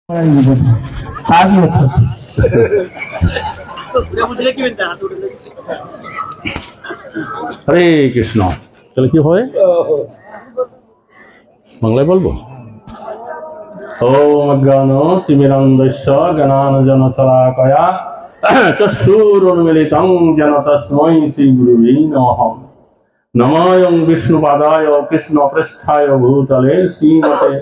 হরে কৃষ্ণ। তাহলে কি হয় বাংলায় বলবো? ওম অজ্ঞান তিমিরান্ধস্য জ্ঞানাঞ্জন শলাকয়া চক্ষুরুন্মিলিতং যেন তস্मै শ্রী গুরুবে নমঃ। নমঃ বিষ্ণুপাদায় কৃষ্ণপৃষ্ঠায় ভূতলে শ্রীমতে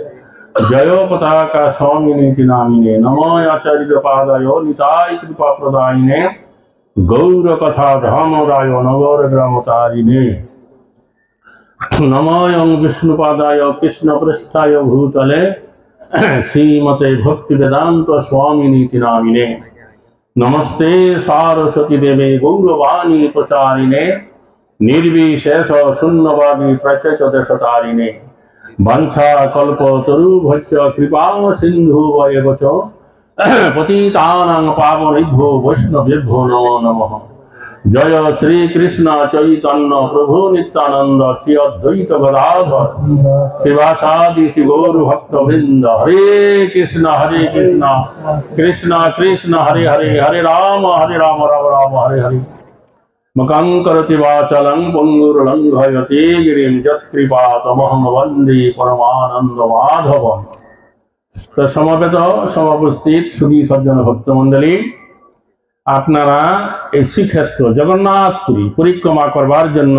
জয় পতাকা স্বামিনীতি নামিনে। নমঃ আচার্যপাদায় নিতাই কৃপাপ্রদায়িনে গৌরকথা ধামরায় নগরগ্রামতারিণে। নমঃ বিষ্ণুপাদায় কৃষ্ণপৃষ্ঠায় ভূতলে শ্রীমতে ভক্তিবেদান্ত স্বামিনীতি নামিনে। নমস্তে সারস্বতী দেবে গৌরবাণী প্রচারিণে নির্বিশেষ শূন্যবাদী প্রচেতদেশতারিণে। বাঞ্ছা কল্পতরুভ্যশ্চ কৃপা সিন্ধু বয়বচ পতিতানাং পাবনেভ্যো বৈষ্ণবেভ্যো নমো নমঃ। জয় শ্রী কৃষ্ণ চৈতন্য প্রভু নিত্যানন্দ শ্রী অদ্বৈত গদাধর শিবাসাদি শ্রী গৌর ভক্তবৃন্দ। হরে কৃষ্ণ কৃষ্ণ কৃষ্ণ হরে হরে, হরে রাম রাম রাম হরে হরে। মকং করতি বাচলং পঙ্গুরলঙ্ঘয়তে গিরিম যৎকৃপাতমহং বন্দে পরমানন্দ মাধবম। তো সমবেত সমাপস্থিত সুধী সজ্জন ভক্তমণ্ডলী, আপনারা এই শ্রীক্ষেত্র জগন্নাথপুরী পরিক্রমা করবার জন্য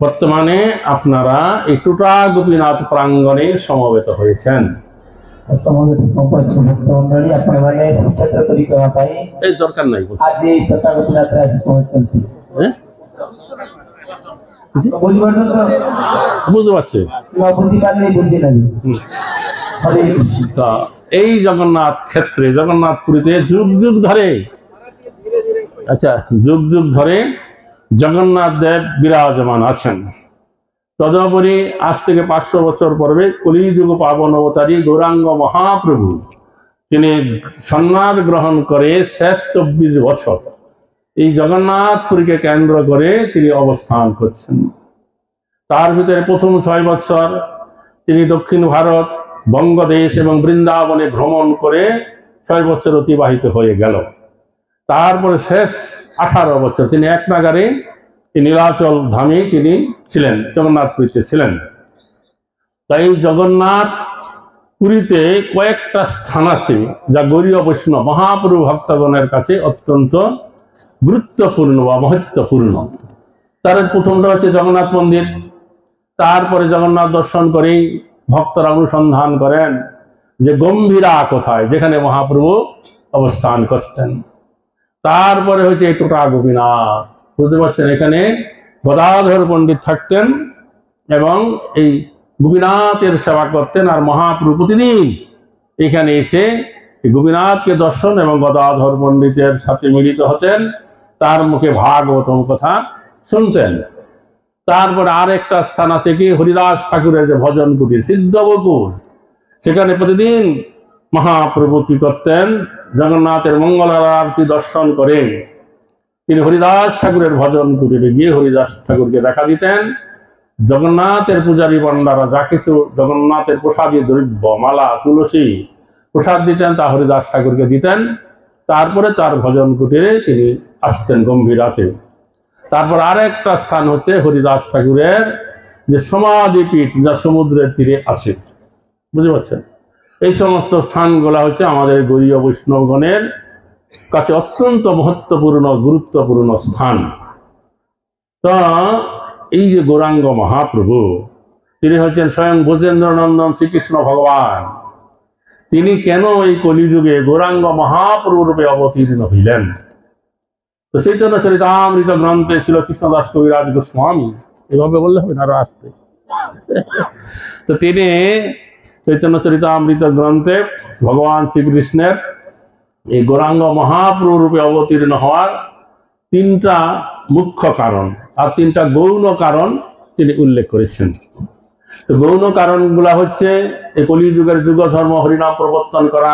বর্তমানে আপনারা এই টুটা গোপীনাথ প্রাঙ্গণে সমবেত হয়েছেন। এই দরকার নাই বুঝতে পারছে। এই জগন্নাথ ক্ষেত্রে জগন্নাথপুরীতে যুগ যুগ ধরে যুগ যুগ ধরে জগন্নাথ দেব বিরাজমান আছেন। তদুপরি আজ থেকে 500 বছর পূর্বে কলিযুগ পাবন অবতারী গৌরাঙ্গ মহাপ্রভু তিনি সন্ন্যাস গ্রহণ করে শেষ 24 বছর এই জগন্নাথপুরীকে কেন্দ্র করে তিনি অবস্থান করছেন। তার ভিতরে প্রথম 6 বছর তিনি দক্ষিণ ভারত, বঙ্গদেশ এবং বৃন্দাবনে ভ্রমণ করে 6 বছর অতিবাহিত হয়ে গেল। তারপরে শেষ 18 বছর তিনি এক নাগারে নীলাচল ধামে তিনি ছিলেন, জগন্নাথপুরীতে ছিলেন। তাই জগন্নাথ পুরীতে কয়েকটা স্থান আছে যা গৌড়ীয় বৈষ্ণব মহাপ্রভু ভক্তগণের কাছে অত্যন্ত গুরুত্বপূর্ণ বা মহত্বপূর্ণ। তার প্রথমটা হচ্ছে জগন্নাথ মন্দির। তারপরে জগন্নাথ দর্শন করেই ভক্তরা অনুসন্ধান করেন যে গম্ভীরা কোথায়, যেখানে মহাপ্রভু অবস্থান করতেন। তারপরে হচ্ছে এই টুটা গোপীনাথ, বুঝতে পারছেন, এখানে গদাধর পণ্ডিত থাকতেন এবং এই গোপীনাথের সেবা করতেন। আর মহাপ্রভু প্রতিদিন এখানে এসে গোপীনাথকে দর্শন এবং গদাধর পণ্ডিতের সাথে মিলিত হতেন, তার মুখে ভাগবতম কথা শুনতেন। তারপরে আরেকটা স্থান আছে কি, হরিদাস ঠাকুরের যে ভজন কুটির সিদ্ধবকুল, সেখানে প্রতিদিন মহাপ্রভু কি করতেন, জগন্নাথের মঙ্গল আরতি দর্শন করে তিনি হরিদাস ঠাকুরের ভজন কুটিরে গিয়ে হরিদাস ঠাকুরকে দেখা দিতেন। জগন্নাথের পূজারী পণ্ডারা যা কিছু জগন্নাথের প্রসাদী দ্রব্য, মালা, তুলসী প্রসাদ দিতেন তা হরিদাস ঠাকুরকে দিতেন। তারপরে তার ভজন কুটিরে তিনি আসতেন গম্ভীর রাতে। তারপর আরেকটা স্থান হচ্ছে হরিদাস ঠাকুরের যে সমাধিপীঠ, যা সমুদ্রের তীরে আছে, বুঝতে পারছেন। এই সমস্ত স্থানগুলো হচ্ছে আমাদের গৌড়ীয় বৈষ্ণবগণের কাছে অত্যন্ত মহত্বপূর্ণ গুরুত্বপূর্ণ স্থান। তো এই যে গৌরাঙ্গ মহাপ্রভু, তিনি হচ্ছেন স্বয়ং ব্রজেন্দ্রনন্দন শ্রীকৃষ্ণ ভগবান। তিনি কেন এই কলিযুগে গৌরাঙ্গ মহাপ্রভু রূপে অবতীর্ণ হইলেন? তো চৈতন্য চরিতামৃত গ্রন্থে ছিল কৃষ্ণদাস কবিরাজ গোস্বামী, এভাবে বললে হবে না, আরো আসতে। তো তিনি চৈতন্য চরিতামৃত গ্রন্থে ভগবান শ্রীকৃষ্ণের এই গৌরাঙ্গ মহাপ্রভু রূপে অবতীর্ণ হওয়ার 3টা মুখ্য কারণ আর 3টা গৌণ কারণ তিনি উল্লেখ করেছেন। তো গৌণ কারণগুলা হচ্ছে এই কলিযুগের যুগ ধর্ম হরিনাম প্রবর্তন করা,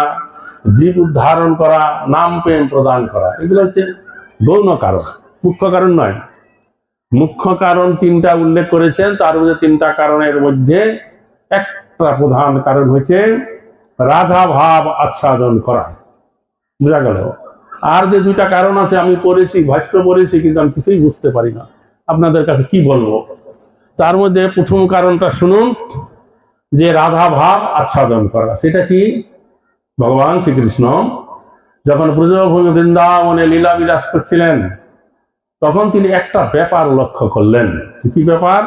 জীব উদ্ধারণ করা, নাম প্রেম প্রদান করা, এগুলো হচ্ছে গৌণ কারণ, মুখ্য কারণ নয়। মুখ্য কারণ 3টা উল্লেখ করেছেন। তার মধ্যে 3টা কারণের মধ্যে একটা প্রধান কারণ হচ্ছে রাধা ভাব আচ্ছাদন করা। বোঝা গেল? আর যে দুইটা কারণ আছে, আমি পড়েছি, ভাষ্য পড়েছি, কিন্তু আমি কিছুই বুঝতে পারি না, আপনাদের কাছে কি বলবো। তার মধ্যে প্রথম কারণটা শুনুন, যে রাধা ভাব আচ্ছাদন করা। সেটা কি? ভগবান শ্রীকৃষ্ণ যখন ব্রজভূমি বৃন্দাবনে লীলা বিলাস করছিলেন, তখন তিনি একটা ব্যাপার লক্ষ্য করলেন। কি ব্যাপার?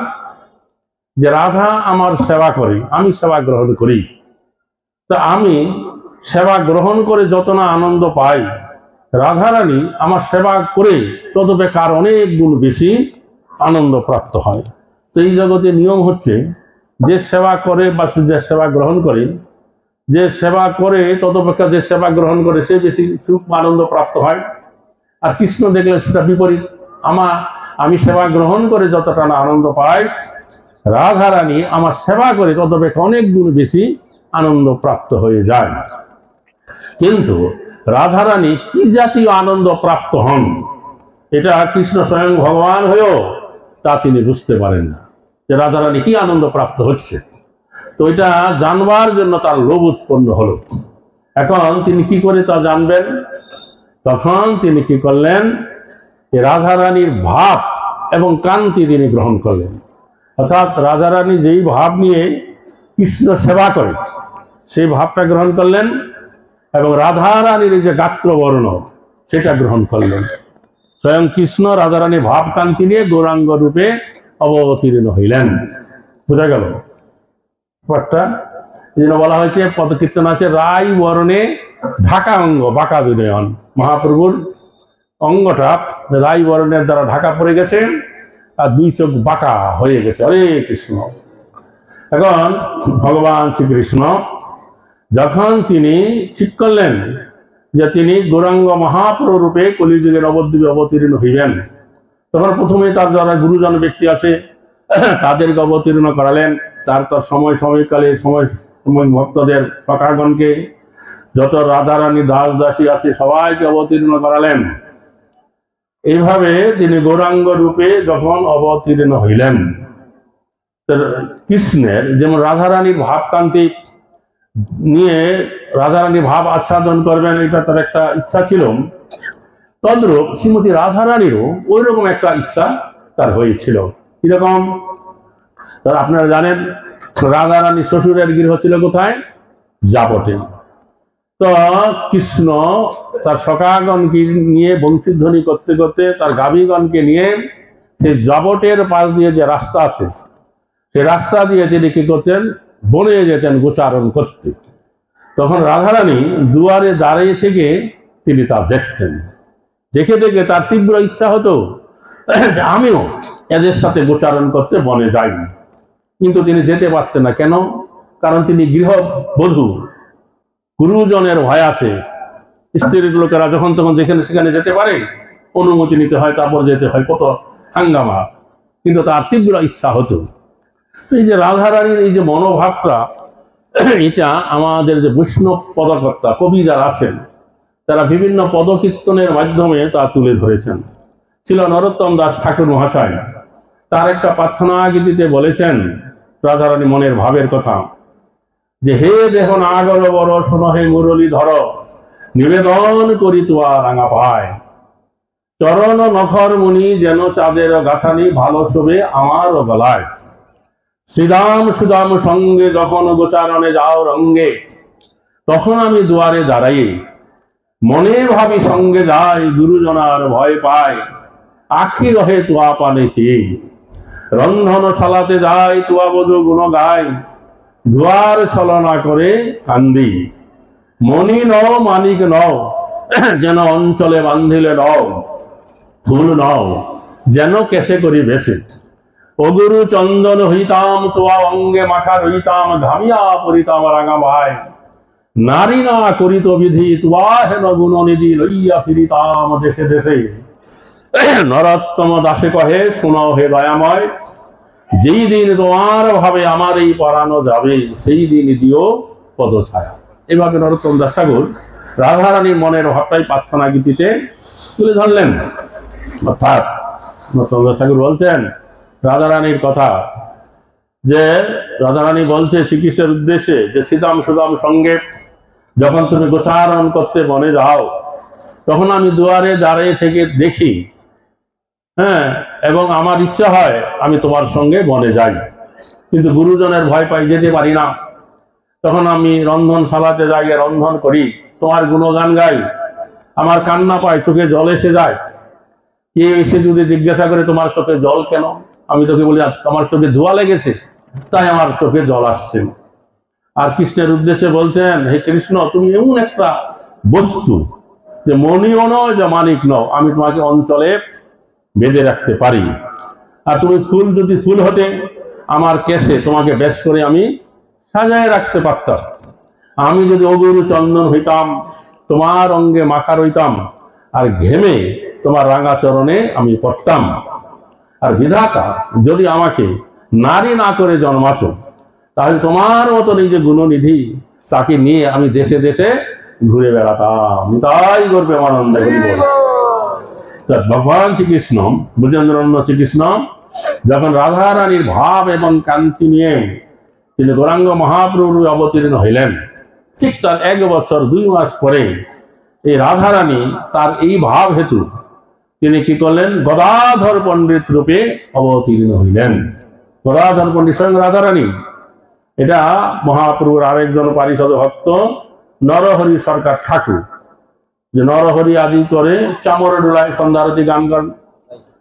যে রাধা আমার সেবা করে, আমি সেবা গ্রহণ করি, তা আমি সেবা গ্রহণ করে যত না আনন্দ পাই, রাধারানী আমার সেবা করে ততপেক্ষা অনেক গুণ বেশি আনন্দ প্রাপ্ত হয়। তো এই জগতে নিয়ম হচ্ছে, যে সেবা করে বা যে সেবা গ্রহণ করে, যে সেবা করে ততপেক্ষা যে সেবা গ্রহণ করে সে বেশি সুখ আনন্দ প্রাপ্ত হয়। আর কৃষ্ণ দেখলেন সেটা বিপরীত। আমি সেবা গ্রহণ করে যতটা না আনন্দ পাই, রাধারানী আমার সেবা করে ততপেক্ষা অনেক গুণ বেশি আনন্দ প্রাপ্ত হয়ে যায়। কিন্তু রাধারানী কি জাতীয় আনন্দ প্রাপ্ত হন, এটা কৃষ্ণ স্বয়ং ভগবান হয়েও তা তিনি বুঝতে পারেন না, যে রাধারানী কি আনন্দ প্রাপ্ত হচ্ছে। তো এটা জানবার জন্য তার লোভ উৎপন্ন হলো। এখন তিনি কি করে তা জানবেন? তখন তিনি কি করলেন, রাধারানীর ভাব এবং কান্তি তিনি গ্রহণ করলেন। অর্থাৎ রাধারানী যেই ভাব নিয়ে কৃষ্ণ সেবা করে, সেই ভাবটা গ্রহণ করলেন, এবং রাধারানীর যে গাত্রবর্ণ সেটা গ্রহণ করলেন। স্বয়ং কৃষ্ণ রাধারানী ভাব কান্তি নিয়ে গৌরাঙ্গ রূপে অবতীর্ণ হইলেন। বোঝা গেল ব্যাপারটা? এই জন্য বলা হয়েছে, পদকীর্তন আছে, রাই বরণে ঢাকা অঙ্গ বাঁকা বিনয়ন। মহাপ্রভুর অঙ্গটা রাই বরণের দ্বারা ঢাকা পড়ে গেছে, আর দুই চোখ বাঁকা হয়ে গেছে। হরে কৃষ্ণ। এখন ভগবান শ্রীকৃষ্ণ যখন তিনি ঠিক করলেন যে তিনি গৌরাঙ্গ মহাপ্রভু রূপে কলিযুগে নবদ্বীপে অবতীর্ণ হইবেন, তখন প্রথমে তার যারা গুরুজন ব্যক্তি আছে তাদেরকে অবতীর্ণ করালেন। তার সময়কালে সময় ভক্তদের সখাগণকে, যত রাধারানী দাস দাসী আছে সবাইকে অবতীর্ণ করালেন। এইভাবে তিনি গৌরাঙ্গ রূপে যখন অবতীর্ণ হইলেন, কৃষ্ণের যেমন রাধারানীর ভাবকান্তি নিয়ে রাধারানী ভাব আচ্ছাদন করবেন, এটা তার একটা ইচ্ছা ছিল, তদ্রূপ শ্রীমতী রাধারানীরও ওই রকম একটা ইচ্ছা তার হয়েছিল। কিরকম? আপনারা জানেন, রাধারানী শ্বশুরের গৃহ ছিল কোথায়? জাপটে। তো কৃষ্ণ তার সখাগণকে নিয়ে বংশীধ্বনি করতে করতে তার গাভীগণকে নিয়ে সেই জাপটের পাশ দিয়ে যে রাস্তা আছে, সেই রাস্তা দিয়ে তিনি কি করতেন? বনে যেতেন গোচারণ করতে। তখন রাধারানী দুয়ারে দাঁড়িয়ে থেকে তিনি তা দেখতেন। দেখে দেখে তার তীব্র ইচ্ছা হতো যে আমিও এদের সাথে গোচারণ করতে বনে যাই, কিন্তু তিনি যেতে পারতেন না। কেন? কারণ তিনি গৃহবধূ, গুরুজনের ভয় আছে। স্ত্রীর লোকেরা যখন তখন যেখানে সেখানে যেতে পারে, অনুমতি নিতে হয়, তারপর যেতে হয়, কত হাঙ্গামা। কিন্তু তার তীব্র ইচ্ছা হতো। এই যে রাধারানীর এই যে মনোভাবটা, এটা আমাদের যে বৈষ্ণব পদকর্তা কবি যারা আছেন, তারা বিভিন্ন পদকীর্তনের মাধ্যমে তা তুলে ধরেছেন। ছিল নরোত্তম দাস ঠাকুর মহাশয়, তার একটা প্রার্থনা গীতিতে বলেছেন রাধারানী মনের ভাবের কথা, যে হে দেহ নাগর বড় শোনো হে মুরলী ধর, নিবেদন করি তোয়া রাঙা পায়, চরণ নখর মুনি যেন চাঁদের গাথানি, ভালো শোভে আমার গলায়, শ্রীদাম সুদাম সঙ্গে যখন গোচারণে যাও রঙ্গে, তখন আমি দুয়ারে দাঁড়াই, মনে ভাবি সঙ্গে যাই, গুরুজনার ভয় পায়, আখি রহে তোয়া পানে চেয়ে, রন্ধনশালাতে যাই তোয়া বধূ গুণ গায়, দুয়ার ছলনা করে কান্দি, মণি নও মানিক নও যেন অঞ্চলে বান্ধিলে নও, ফুল নও যেন কেসে করি বেশে, অগুরু চন্দন হইতাম তোয়া অঙ্গে মাখা রইতাম, ঘামিয়া পড়িতাম রাঙা ভাই, নারী না করিত বিধি তোয়া হেন গুণনিধি, লইয়া ফিরিতাম দেশে দেশে, নরোত্তম দাসে কহে শোনাও হে দয়াময়, যেই দিন তোমার ভাবে আমার এই পরানো যাবে, সেই দিন দিও পদছায়া। এভাবে নরোত্তম দাস ঠাকুর রাধারানীর মনের ভাবটাই প্রার্থনা গীতিতে তুলে ধরলেন। অর্থাৎ নরোত্তম দাস ঠাকুর বলছেন রাধারানীর কথা, যে রাধারানী বলছে শ্রীকৃষ্ণের উদ্দেশ্যে যে শ্রীদাম সুদাম সঙ্গে যখন তুমি গোচারণ করতে বনে যাও, তখন আমি দুয়ারে দাঁড়িয়ে থেকে দেখি, হ্যাঁ, এবং আমার ইচ্ছা হয় আমি তোমার সঙ্গে বনে যাই, কিন্তু গুরুজনের ভয় পাই, যেতে পারি না। তখন আমি রন্ধনশালাতে যাই, রন্ধন করি, তোমার গুণগান গাই, আমার কান্না পায়, চোখে জল এসে যায়। কেউ এসে যদি জিজ্ঞাসা করে তোমার চোখে জল কেন, আমি তোকে বলি আমার চোখে ধোঁয়া লেগেছে, তাই আমার চোখে জল আসছে। আর কৃষ্ণের উদ্দেশ্যে বলছেন, হে কৃষ্ণ, তুমি এমন একটা বস্তু যে মণিও নও, যে মানিক নও, আমি তোমাকে অঞ্চলে বেঁধে রাখতে পারি। আর তুমি ফুল, যদি ফুল হতে, আমার কেশে তোমাকে বেশ করে আমি সাজায় রাখতে পারতাম। আমি যদি অগুরু চন্দন হইতাম, তোমার অঙ্গে মাখা রইতাম, আর ঘেমে তোমার রাঙা চরণে আমি পড়তাম। আর বিধাতা যদি আমাকে নারী না করে জন্মাতো, তাহলে তোমার মতো নিজে গুণনিধি তাকে নিয়ে আমি দেশে দেশে ঘুরে বেড়াতাম। তাই করবে আনন্দে ভগবান শ্রীকৃষ্ণ, ব্রজেন্দ্রন্য শ্রীকৃষ্ণ যখন রাধা রানীর ভাব এবং কান্তি নিয়ে তিনি গৌরাঙ্গ মহাপ্রভু অবতীর্ণ হইলেন, ঠিক তার 1 বছর 2 মাস পরে এই রাধা রানী তার এই ভাব হেতু তিনি কি করলেন, গদাধর পণ্ডিত রূপে অবতীর্ণ হইলেন। গদাধর পণ্ডিত স্বয়ং রাধা রানী। এটা মহাপ্রভুর আরেকজন পারিষদ ভক্ত নরহরি সরকার ঠাকুর, যে নরহরি আদি করে চামর ডোলায় সন্ধ্যারতি গান গান,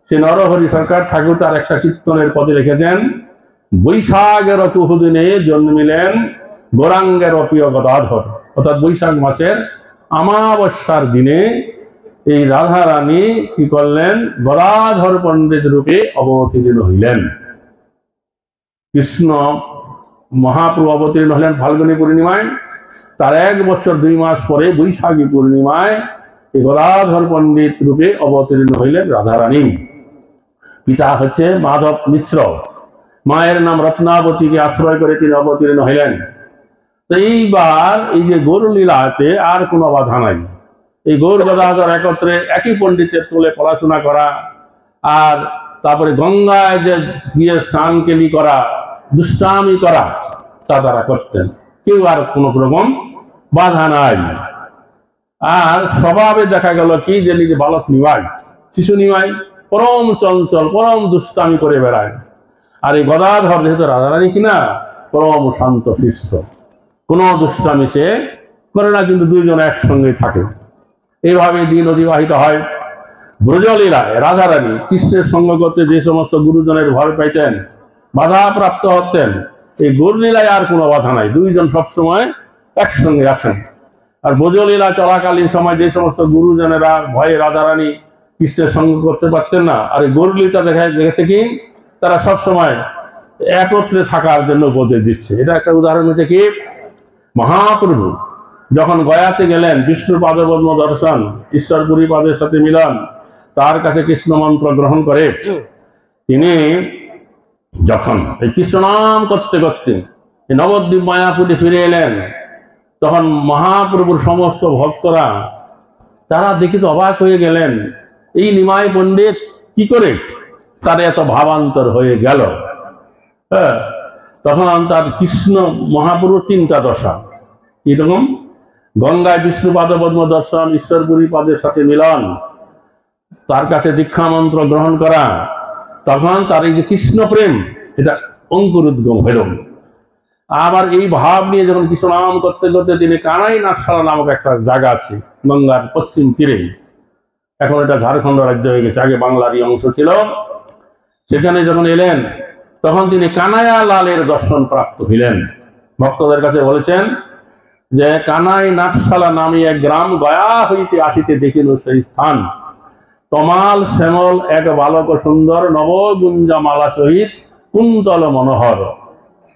সে নরহরি সরকার ঠাকুর তার একটা কীর্তনের পদে রেখেছেন, বৈশাখের কুহুদিনে জন্মিলেন গৌরাঙ্গের প্রিয় গদাধর। অর্থাৎ বৈশাখ মাসের অমাবস্যার দিনে এই রাধা রানী কি করলেন, গদাধর পণ্ডিত রূপে অবতীর্ণ হইলেন। কৃষ্ণ মহাপ্রভু অবতীর্ণ হলেন ফাল্গুনী পূর্ণিমায়, তার 1 বছর 2 মাস পরে বৈশাখী পূর্ণিমায় এই গদাধর পণ্ডিত রূপে অবতীর্ণ হইলেন রাধারানী। পিতা হচ্ছে মাধব মিশ্র, মায়ের নাম রত্নাবতীকে আশ্রয় করে তিনি অবতীর্ণ হইলেন। তো এইবার এই যে গৌর লীলাতে আর কোনো বাধা নাই। এই গৌর গদাধর একত্রে একই পণ্ডিতের তোলে পড়াশোনা করা, আর তারপরে গঙ্গায় যে গিয়ে স্নানকেলি করা, দুষ্টামি করা, তা তারা করতেন, কেউ আর কোনো রকম বাধা নাই। আর স্বভাবে দেখা গেল কি, যে নিজে বালক নিমাই, শিশু নিমাই, পরম চঞ্চল, পরম দুষ্টামি করে বেড়ায়। আর এই গদাধর যেহেতু রাধারানী কিনা, পরম শান্ত শিষ্ট, কোনো দুষ্টামি সে করে না, কিন্তু দুইজন একসঙ্গে থাকে। এইভাবে দিন অতিবাহিত হয়। ব্রজলীলায় রাধারানী কৃষ্ণের সঙ্গ করতে যে সমস্ত গুরুজনের ভয় পাইতেন, বাধা প্রাপ্ত হতেন, এই গৌরলীলায় আর কোনো বাধা নাই, দুইজন সবসময় একসঙ্গে আছেন। আর ব্রজলীলা চলাকালীন সময় যে সমস্ত গুরুজনেরা ভয়ে রাধারানী কৃষ্ণের সঙ্গ করতে পারতেন না, আর এই গৌরলীলা দেখেছে কি, তারা সবসময় একত্রে থাকার জন্য উপদেশ দিচ্ছে। এটা একটা উদাহরণ হচ্ছে কি, মহাপ্রভু যখন গয়াতে গেলেন, বিষ্ণুর পাদপদ্ম দর্শন, ঈশ্বরপুরী পাদের সাথে মিলন, তার কাছে কৃষ্ণ মন্ত্র গ্রহণ করে তিনি যখন এই কৃষ্ণ নাম করতে করতে নবদ্বীপ মায়াপুরে ফিরে এলেন, তখন মহাপ্রভুর সমস্ত ভক্তরা তারা দেখে তো অবাক হয়ে গেলেন, এই নিমাই পণ্ডিত কি করে তার এত ভাবান্তর হয়ে গেল। হ্যাঁ, তখন তার কৃষ্ণ মহাপ্রভুর 3টা দশা এরকম, গঙ্গায় বিষ্ণু পাদপদ্ম দর্শন, ঈশ্বরপুরী পাদের সাথে মিলন, তার কাছে দীক্ষা মন্ত্র গ্রহণ করা, তখন তার এই যে কৃষ্ণ প্রেম, এটা অঙ্কুরোদ্গম হইল। আবার এই ভাব নিয়ে যখন কৃষ্ণ নাম করতে করতে তিনি কানাই নাটশালা নামক একটা জায়গা আছে গঙ্গার পশ্চিম তীরে, এখন এটা ঝাড়খণ্ড রাজ্য হয়ে গেছে, আগে বাংলারই অংশ ছিল, সেখানে যখন এলেন তখন তিনি কানাইয়া লালের দর্শন প্রাপ্ত হইলেন। ভক্তদের কাছে বলেছেন যে কানাই নাটশালা নামে এক গ্রাম, গয়া হইতে আসিতে দেখিল সেই স্থান, তমাল শ্যামল এক বালক সুন্দর, নবগুঞ্জা মালা সহিত কুন্তল মনোহর,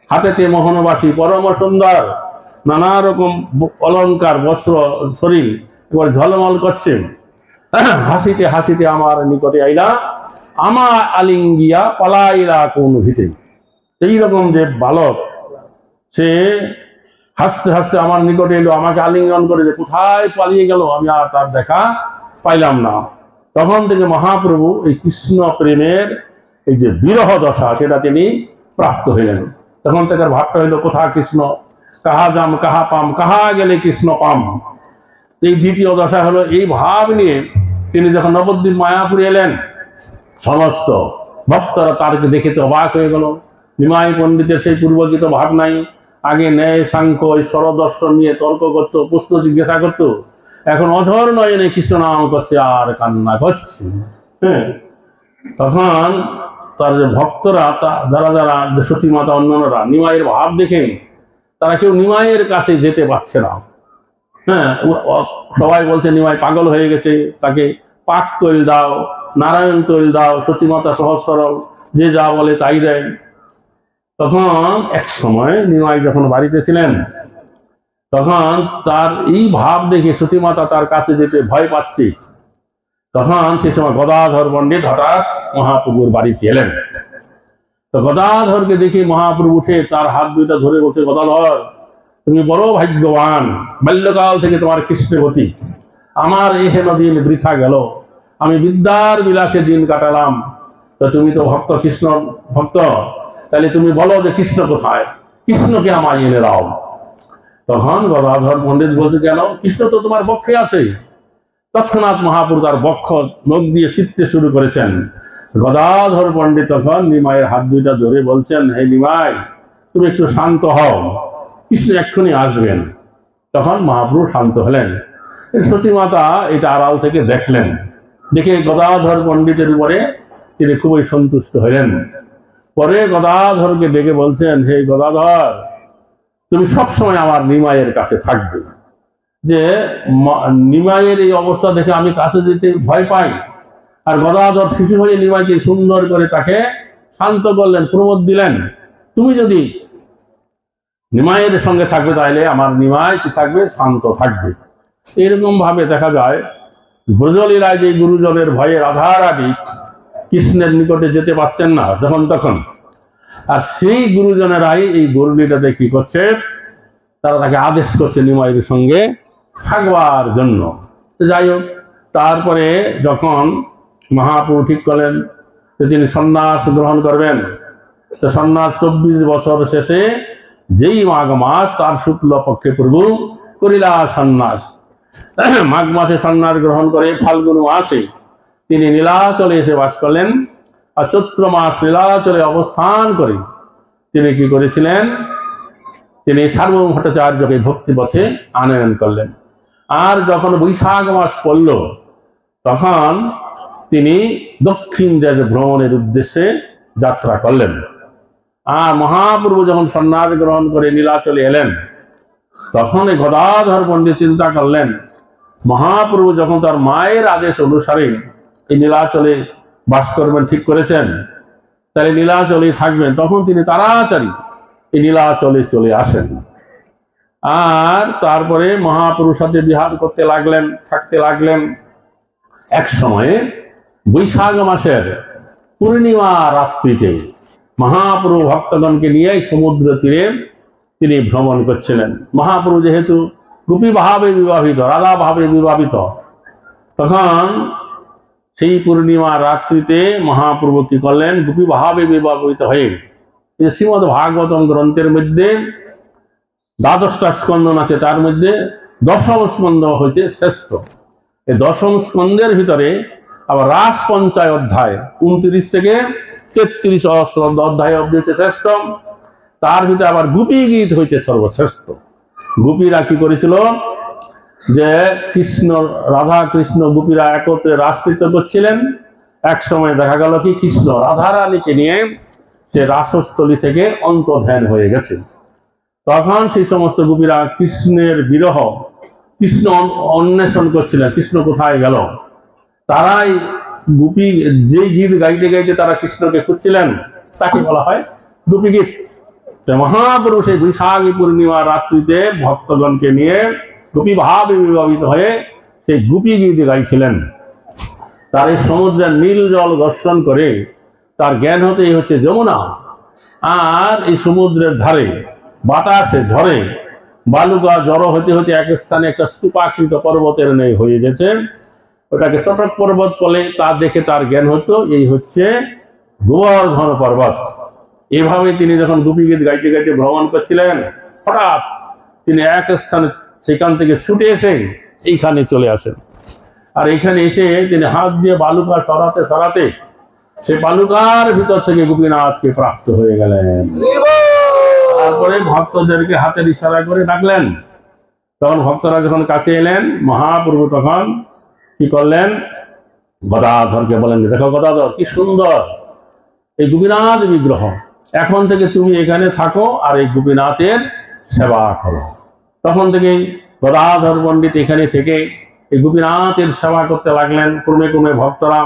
হাতেতে মোহনবাসী পরম সুন্দর, নানা রকম অলঙ্কার বস্ত্র, শরীর এবার ঝলমল করছে, হাসিতে হাসিতে আমার নিকটে আইলা, আমা আলিঙ্গিয়া পলাইলা কোন ভিতে। এইরকম যে বালক, সে হাসতে হাসতে আমার নিকটে এলো, আমাকে আলিঙ্গন করে যে কোথায় পালিয়ে গেল, আমি আর তার দেখা পাইলাম না। তখন থেকে মহাপ্রভু এই কৃষ্ণ প্রেমের এই যে বিরহ দশা, সেটা তিনি প্রাপ্ত হইলেন। তখন থেকে ভাবটা হইল কোথা কৃষ্ণ, কাহা যাম কাহা পাম, কাহা গেলে কৃষ্ণ পাম। এই দ্বিতীয় দশা হলো। এই ভাব নিয়ে তিনি যখন নবদ্বীপ মায়াপুরে এলেন, সমস্ত ভক্তরা তারকে দেখে তো অবাক হয়ে গেল। নিমাই পণ্ডিতের সেই পূর্বজিত ভাব নাই। আগে ন্যায় সাংখ্য ঈশ্বর দর্শন নিয়ে তর্ক করতো, প্রশ্ন জিজ্ঞাসা করতো, এখন অঝর নয়নে কৃষ্ণ নাম করছে আর কান্না করছে। হ্যাঁ, তখন তার যে ভক্তরা, যারা যারা সতী মাতা অন্যান্যরা নিমাইয়ের ভাব দেখে তারা কেউ নিমাইয়ের কাছে যেতে পারছে না। হ্যাঁ, সবাই বলছে নিমাই পাগল হয়ে গেছে, তাকে পাক তৈল দাও, নারায়ণ তৈল দাও, সতী মাতা সহজ সরল, যে যা বলে তাই দেয়। তখন এক সময় নিমাই যখন বাড়িতে ছিলেন, তখন তার এই ভাব দেখে সতী মাতা তার কাছে যেতে ভয় পাচ্ছে। তখন সে সময় গদাধর পণ্ডিত হঠাৎ মহাপ্রভুর বাড়িতে এলেন। তো গদাধরকে দেখে মহাপ্রভু উঠে তার হাত দুইটা ধরে বলছে, গদাধর তুমি বড় ভাগ্যবান, বাল্যকাল থেকে তোমার কৃষ্ণবতী, আমার এই হেন দিন বৃথা গেল, আমি বিদ্যার বিলাসে দিন কাটালাম। তো তুমি তো ভক্ত, কৃষ্ণ ভক্ত, তাহলে তুমি বলো যে কৃষ্ণ কোথায়, কৃষ্ণকে আমায় এনে দাও। তখন গদাধর পণ্ডিত বলছে, কেন, কৃষ্ণ তো তোমার বক্ষে আছে। তৎক্ষণাৎ মহাপ্রভু তার বক্ষ নখ দিয়ে চিত্তে শুরু করেছেন। গদাধর পণ্ডিত তখন নিমাইয়ের হাত দুইটা ধরে বলছেন, হে নিমাই, তুমি একটু শান্ত হও, কৃষ্ণ এক্ষুনি আসবেন। তখন মহাপ্রভু শান্ত হলেন। সতী মাতা এটা আড়াল থেকে দেখলেন, দেখে গদাধর পণ্ডিতের উপরে তিনি খুবই সন্তুষ্ট হলেন। পরে গদাধরকে ডেকে বলছেন, হে গদাধর, তুমি সবসময় আমার নিমাইয়ের কাছে থাকবে। যে নিমাইয়ের এই অবস্থা দেখে আমি কাছে যেতে ভয় পাই। আর গদাধর শিশু হয়ে নিমাইকে সুন্দর করে তাকে শান্ত করলেন, প্রমোদ দিলেন, তুমি যদি নিমাইয়ের সঙ্গে থাকবে তাহলে আমার নিমাই কি থাকবে, শান্ত থাকবে। এরকম ভাবে দেখা যায় ব্রজলীলায় যে গুরুজনের ভয়ে রাধারানী কৃষ্ণের নিকটে যেতে পারতেন না যখন তখন, আর সেই গুরুজনেরাই এই গরুলিটাতে কি করছে, তারা তাকে আদেশ করছে নিমাইয়ের সঙ্গে থাকবার জন্য। যাই হোক, তারপরে যখন মহাপ্রভু ঠিক করলেন যে তিনি সন্ন্যাস গ্রহণ করবেন, তো সন্ন্যাস 24 বছর শেষে যেই মাঘ মাস তার শুক্ল পক্ষে প্রভু করিলা সন্ন্যাস। মাঘ মাসে সন্ন্যাস গ্রহণ করে ফাল্গুন মাসে তিনি নীলাচলে এসে বাস করলেন। আর চৈত্র মাস নীলাচলে অবস্থান করে তিনি কি করেছিলেন, তিনি সার্বভৌম ভট্টাচার্যকে ভক্তিপথে আনয়ন করলেন। আর যখন বৈশাখ মাস পড়ল, তখন তিনি দক্ষিণ দেশ ভ্রমণের উদ্দেশ্যে যাত্রা করলেন। আর মহাপ্রভু যখন সন্ন্যাস গ্রহণ করে নীলাচলে এলেন, তখন এই গদাধর পণ্ডিত চিন্তা করলেন, মহাপ্রভু যখন তার মায়ের আদেশ অনুসারে এই নীলাচলে বাস করবেন ঠিক করেছেন, তাহলে নীলাচলেই থাকবেন। তখন তিনি তাড়াতাড়ি এই নীলাচলে চলে আসেন। আর তারপরে মহাপ্রভুর সাথে বিহার করতে লাগলেন, থাকতে লাগলেন। এক সময়ে বৈশাখ মাসের পূর্ণিমা রাত্রিতে মহাপ্রভু ভক্তগণকে নিয়ে সমুদ্র তীরে তিনি ভ্রমণ করছিলেন। মহাপ্রভু যেহেতু গোপী ভাবে বিবাহিত, রাধা ভাবে বিবাহিত, তখন সেই পূর্ণিমা রাত্রিতে মহাপ্রভু কি করলেন, গোপী ভাবে বিবাহিত হয়ে শ্রীমদ ভাগবতম গ্রন্থের মধ্যে 12টা স্কন্ধন আছে, তার মধ্যে 10ম স্কন্ধ হচ্ছে শ্রেষ্ঠ। এই 10ম স্কন্ধের ভিতরে আবার রাস পঞ্চায় অধ্যায় 29 থেকে 33 অধ্যায় অব্দি হচ্ছে শ্রেষ্ঠ। তার ভিতরে আবার গোপী গীত হইতে সর্বশ্রেষ্ঠ। গোপীরা কি করেছিল, যে কৃষ্ণ, রাধা কৃষ্ণ গোপীরা একত্রে রাসনৃত্য করছিলেন। এক সময় দেখা গেল কি কৃষ্ণ রাধারানীকে নিয়ে সে রাসস্থলী থেকে অন্তর্ধান হয়ে গেছে। তখন সেই সমস্ত গোপীরা কৃষ্ণের বিরহ, কৃষ্ণ অন্বেষণ করছিলেন, কৃষ্ণ কোথায় গেল। তারাই গোপী যে গীত গাইতে গাইতে তারা কৃষ্ণকে খুঁজছিলেন, তাকে বলা হয় গোপী গীত। মহাপুরুষ এই বৈশাখী পূর্ণিমা রাত্রিতে ভক্তগণকে নিয়ে গোপী ভাবে বিবাহিত হয়ে সেই গোপী গীত গাইছিলেন। তার এই সমুদ্রের নীল জল দর্শন করে তার জ্ঞান হতেই হচ্ছে যমুনা। আর এই সমুদ্রের ধারে বাতাসে ঝড়ে বালুকা জড়ো হতে হতে এক স্থানে একটা স্তূপাকৃত পর্বতের ন্যায় হয়ে গেছে, ওটাকে চটক পর্বত বলে। তা দেখে তার জ্ঞান হতো এই হচ্ছে গোবর্ধন পর্বত। এভাবে তিনি যখন গোপী গীত গাইতে গাইতে ভ্রমণ করছিলেন, হঠাৎ তিনি এক স্থানে সেখান থেকে ছুটে এসে এইখানে চলে আসেন। আর এইখানে এসে তিনি হাত দিয়ে বালুকা সরাতে সরাতে সে বালুকার ভিতর থেকে গোপীনাথকে প্রাপ্ত হয়ে গেলেন। তারপরে ভক্তদেরকে হাতের ইশারা করে ডাকলেন। তখন ভক্তরা যখন কাছে এলেন, মহাপ্রভু তখন কি করলেন, গদাধরকে বলেন, দেখো গদাধর, কি সুন্দর এই গোপীনাথ বিগ্রহ, এখন থেকে তুমি এখানে থাকো আর এই গোপীনাথের সেবা করো। তখন থেকে গদাধর পণ্ডিত এখানে থেকে এই গোপীনাথের সেবা করতে লাগলেন। ক্রমে ক্রমে ভক্তরা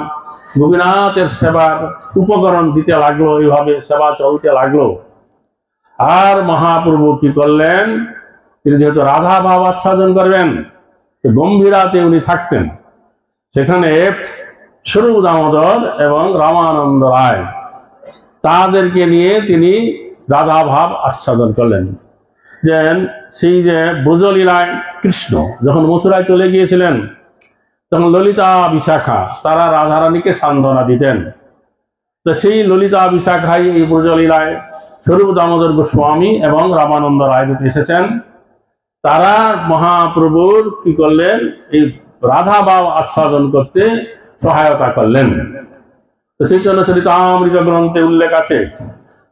গোপীনাথের সেবার উপকরণ দিতে লাগলো, এইভাবে সেবা চলতে লাগলো। আর মহাপ্রভু কি করলেন, তিনি যেহেতু রাধা ভাব আচ্ছাদন করবেন, গম্ভীরাতে উনি থাকতেন। সেখানে স্বরূপ দামোদর এবং রামানন্দ রায় তাদেরকে নিয়ে তিনি রাধা ভাব আচ্ছাদন করলেন। যে সেই যে ব্রজলীলায় কৃষ্ণ যখন মথুরায় চলে গিয়েছিলেন, তখন ললিতা বিশাখা তারা রাধারানীকে সান্ত্বনা দিতেন। তো সেই ললিতা বিশাখাই এই ব্রজলীলায় স্বরূপ দামোদর গোস্বামী এবং রামানন্দ রায় এসেছেন। তারা মহাপ্রভুর কি করলেন, এই রাধা ভাব আচ্ছাদন করতে সহায়তা করলেন। তো চৈতন্য চরিতামৃত গ্রন্থে উল্লেখ আছে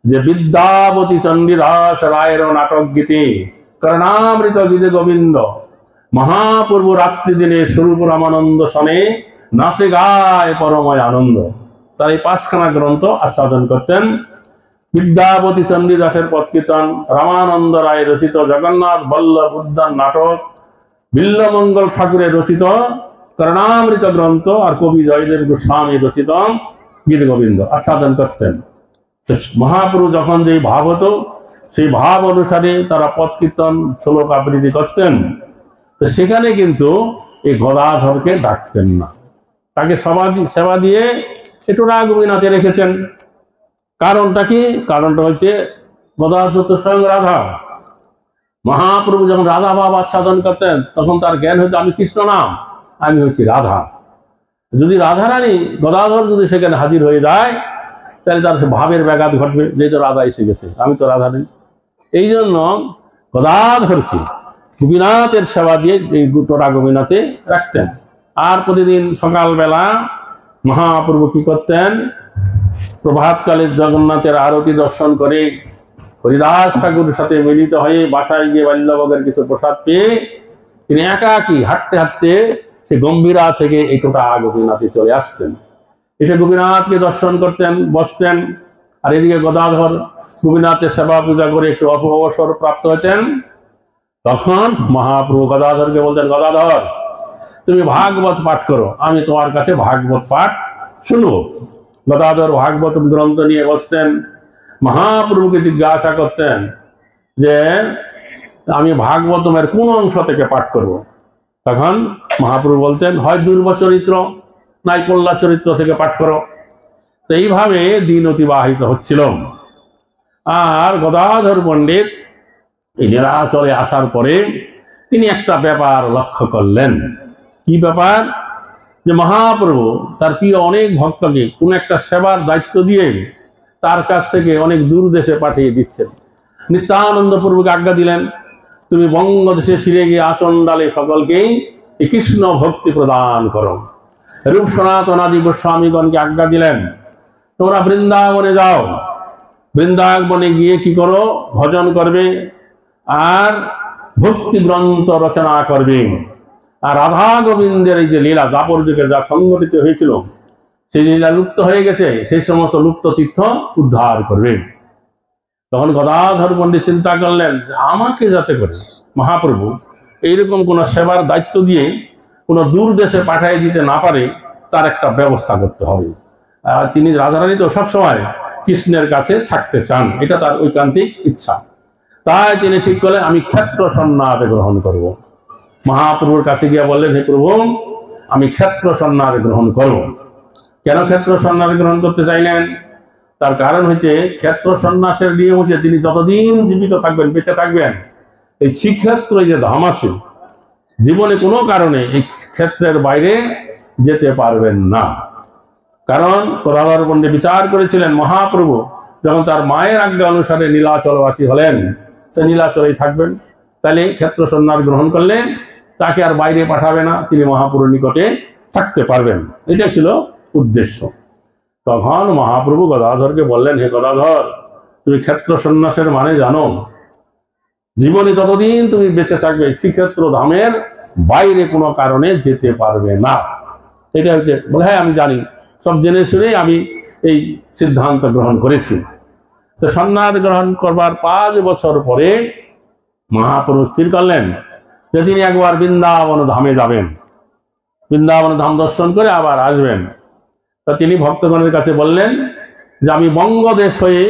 যে বিদ্যাবতী চণ্ডীদাস রায়ের নাটক গীতি কর্ণামৃত গীতে গোবিন্দ, মহাপ্রভু রাত্রি দিনে স্বরূপ রামানন্দ শনে নাচে গায় পরময় আনন্দ। তার এই 5খানা গ্রন্থ আস্বাদন করতেন। বিদ্যাবতী চণ্ডীদাসের পথকীর্তন, রামানন্দ রায় রচিত জগন্নাথ বল্লভ উদ্যান নাটক, বিল্লমঙ্গল ঠাকুরের রচিত কর্ণামৃত গ্রন্থ আর কবি জয়দেব গোস্বামী রচিত গীত গোবিন্দ আচ্ছাদন করতেন। মহাপ্রভু যখন যে ভাব হতো সেই ভাব অনুসারে তারা পথ কীর্তন শ্লোক আবৃত্তি করতেন। তো সেখানে কিন্তু এই গদাধরকে ডাকতেন না, তাকে সেবা দিয়ে একটু গোপীনাথে রেখেছেন। কারণটা কি? কারণটা হচ্ছে গদাধর তো স্বয়ং রাধা। মহাপ্রভু যখন রাধা ভাব আচ্ছাদন করতেন তখন তার জ্ঞান হতো আমি কৃষ্ণ নাম, আমি হচ্ছি রাধা। যদি রাধারানী গদাধর যদি সেখানে হাজির হয়ে যায় তাহলে তার ভাবের ব্যাঘাত ঘটবে, যেহেতু রাধা এসে গেছে, আমি তো রাধা নেই। এই জন্য গদাধরকে গোপীনাথের সেবা দিয়ে এই গোটা গোপীনাথে রাখতেন। আর প্রতিদিন সকালবেলা মহাপ্রভু কি করতেন, প্রভাতকালে জগন্নাথের আরতি দর্শন করে হরিদাস ঠাকুরের সাথে মিলিত হয়ে বাসায় গিয়ে বাল্যভোগের কিছু প্রসাদ পেয়ে তিনি একাকী হাঁটতে হাঁটতে সে গম্ভীরা থেকে এই টোটা গোপীনাথে চলে আসতেন। এসে গোপীনাথকে দর্শন করতেন, বসতেন। আর এদিকে গদাধর গোপীনাথের সেবা পূজা করে একটু অবসর প্রাপ্ত হতেন। তখন মহাপ্রভু গদাধরকে বলতেন, গদাধর তুমি ভাগবত পাঠ করো, আমি তোমার কাছে ভাগবত পাঠ শুনবো। গদাধর ভাগবত গ্রন্থ নিয়ে বসতেন। মহাপ্রভুকে জিজ্ঞাসা করতেন যে আমি ভাগবতমের কোন অংশ থেকে পাঠ করব। তখন মহাপ্রভু বলতেন, হয় দুর্ব চরিত্র নাই কল্যাণ চরিত্র থেকে পাঠ করো। তো এইভাবে দিন অতিবাহিত হচ্ছিল। আর গদাধর পণ্ডিত এই নীলাচলে আসার পরে তিনি একটা ব্যাপার লক্ষ্য করলেন। কি ব্যাপার? যে মহাপ্রভু তার প্রিয় অনেক ভক্তকে কোন একটা সেবার দায়িত্ব দিয়ে তার কাছ থেকে অনেক দূর দেশে পাঠিয়ে দিচ্ছেন। নিত্যানন্দ প্রভুকে আজ্ঞা দিলেন, তুমি বঙ্গদেশে ফিরে গিয়ে আসনডালে সকলকেই এই কৃষ্ণ ভক্তি প্রদান করো। রূপ সনাতনাদি গোস্বামীগণকে আজ্ঞা দিলেন, তোমরা বৃন্দাবনে যাও, বৃন্দাবনে গিয়ে কি করো, ভজন করবে আর ভক্তি গ্রন্থ রচনা করবে। আর রাধা গোবিন্দের এই যে লীলা দাপর যুগে যা সংগঠিত হয়েছিল সেই লীলা লুপ্ত হয়ে গেছে, সেই সমস্ত লুপ্ত তীর্থ উদ্ধার করবে। তখন গদাধর পণ্ডিত চিন্তা করলেন আমাকে যাতে করে মহাপ্রভু এইরকম কোন সেবার দায়িত্ব দিয়ে কোনো দূর দেশে পাঠিয়ে দিতে না পারে তার একটা ব্যবস্থা করতে হবে। আর তিনি রাধারানী তো সবসময় কৃষ্ণের কাছে থাকতে চান, এটা তার ঐকান্তিক ইচ্ছা। তাই তিনি ঠিক করলেন আমি ক্ষেত্র সন্ন্যাস গ্রহণ করব। মহাপ্রভুর কাছে গিয়ে বললেন, হে প্রভু আমি ক্ষেত্র সন্ন্যাস গ্রহণ করব। কেন ক্ষেত্র সন্ন্যাস গ্রহণ করতে চাইলেন? তার কারণ হচ্ছে ক্ষেত্র সন্ন্যাসের নিয়ম হচ্ছে তিনি যতদিন জীবিত থাকবেন, বেঁচে থাকবেন, এই শ্রীক্ষেত্র যে ধাম আছে জীবনে কোনো কারণে এই ক্ষেত্রের বাইরে যেতে পারবেন না। কারণ গদাধর পণ্ডিত বিচার করেছিলেন মহাপ্রভু যখন তার মায়ের আজ্ঞা অনুসারে নীলাচলবাসী হলেন, তো নীলাচলেই থাকবেন। তাহলে ক্ষেত্র সন্ন্যাস গ্রহণ করলে তাকে আর বাইরে পাঠাবে না, তিনি মহাপ্রভুর নিকটে থাকতে পারবেন। এটা ছিল উদ্দেশ্য। তখন মহাপ্রভু গদাধরকে বললেন, হে গদাধর, তুমি ক্ষেত্র সন্ন্যাসের মানে জানো? জীবনে যতদিন তুমি বেঁচে থাকবে শ্রীক্ষেত্র ধামের বাইরে কোনো কারণে যেতে পারবে না। এটা হচ্ছে বলে, হ্যাঁ আমি জানি, সব জেনে শুনেই আমি এই সিদ্ধান্ত গ্রহণ করেছি। তো সন্ন্যাস গ্রহণ করবার 5 বছর পরে মহাপ্রভু স্থির করলেন যে তিনি একবার বৃন্দাবন ধামে যাবেন, বৃন্দাবন ধাম দর্শন করে আবার আসবেন। তা তিনি ভক্তগণের কাছে বললেন যে আমি বঙ্গদেশ হয়ে